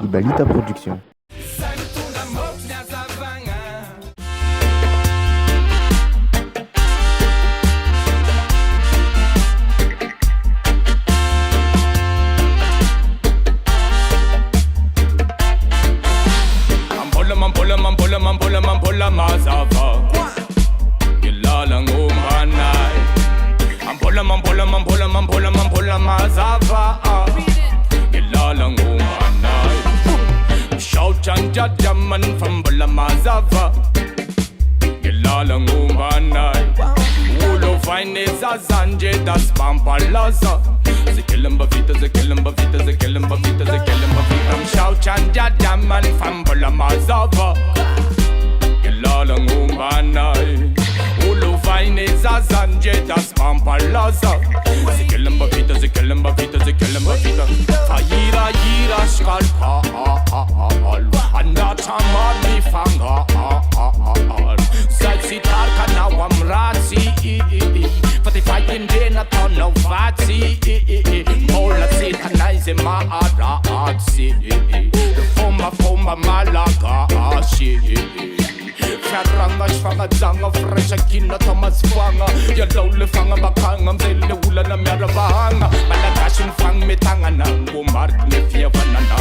Ibalita Production. Mbola Mazava, Gilala Ngumanai. Mbola Mazava, Gilala Ngumanai. Shout and Jadjaman from Mbola Mazava, Gilala Ngumanai. Ulo fine Zazanje, das Pampalaza. Ze kill him bavita, ze kill him bavita, ze kill him bavita, ze kill him bavita. Shout and Jadjaman from Mbola Mazava. Lala Ngumanai, Ulu fine Zazanje, das Pampalaza. Ze kill him bavita, ze kill him bavita, ze kill him bavita. Fayira yira skalpa, Anata marmi fanga, Zatsitar kana wamratsi, Fati fighting dena tono vatsi, Mola sitanaize maaraatsi, Foma malaga ashi. Karanga shfanga zanga fresha kina Thomas fanga ya lole fanga bakanga mzele ula na meravanga malakashin fang metanga na ngumar nefia banana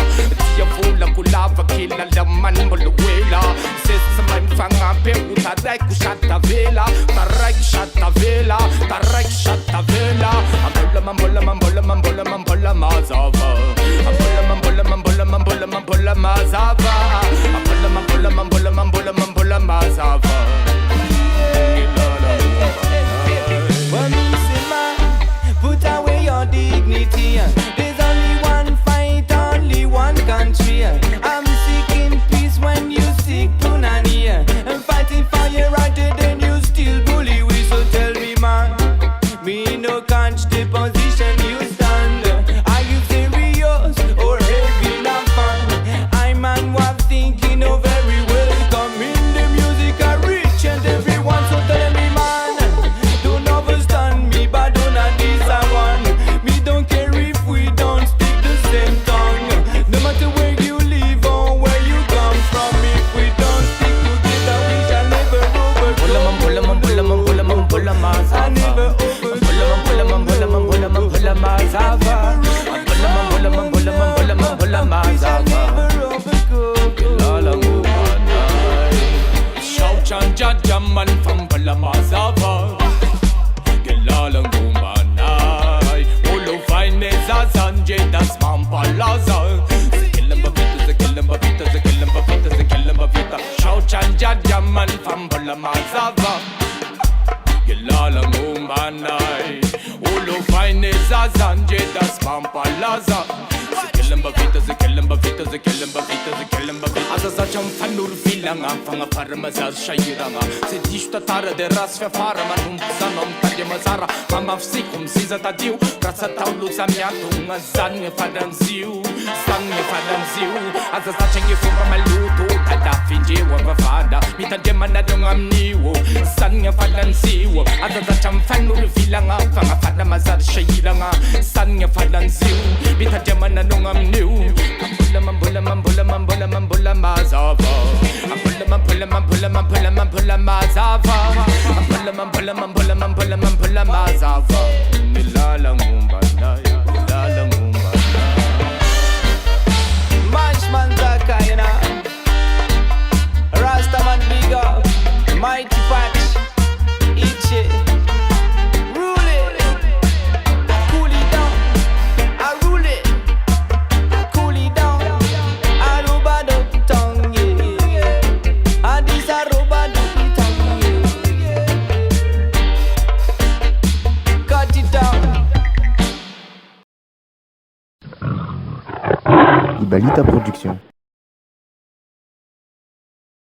tia vula kulava kila laman bolwela sesa mai fanga pe utarai kushata vela tarai kushata vela tarai kushata vela Mbola Mazava Mbola Mazava Mbola Mazava. Well, me say man, put away your dignity. There's only one fight, only one country. I'm seeking peace when you seek punani. I'm fighting for your right, then you still bully we. So tell me man, me no catch the position you stand. Are you serious or having a fun? I man was thinking of very well. Mbola Mazava, Gilala Ngumanai. Shout and Jadjaman from Mbola Mazava, Gilala Ngumanai. Ulu fine Zazanje, das Pampalaza. Ze kill him bavita, ze kill him bavita, ze kill him bavita, ze kill him bavita. Shout and Jadjaman from Mbola Mazava, Gilala Ngumanai. Ulu fine Zazanje, das Pampalaza. Ze kill him bavita, ze kill him bavita, ze kill him bavita, ze kill him bavita. Azazacham fanur filanga, fanga paramazaz shayiranga. Se dishta tara de ras fefara, manum sanom tadya mazara. Mama fsikum siza tadiu, rasa taulu samyatunga, zange fadanziu, zange fadanziu. Azazachang fumra maluto, tada finje wavafada, mitadya manadong amniwo, zange fadanziu. Azazacham fanur filanga, fanga paramazaz shayiranga, zange fadanziu, mitadya manadong amniwo. Mbola Mazava, Mbola Mazava, Mbola Mazava, Nilala Ngumanai, Nilala Ngumanai. MASHMANJAKA, you know, Rastaman big up, mighty patch, Iche, rule it, cool it down, I rule it. Ibalita Production.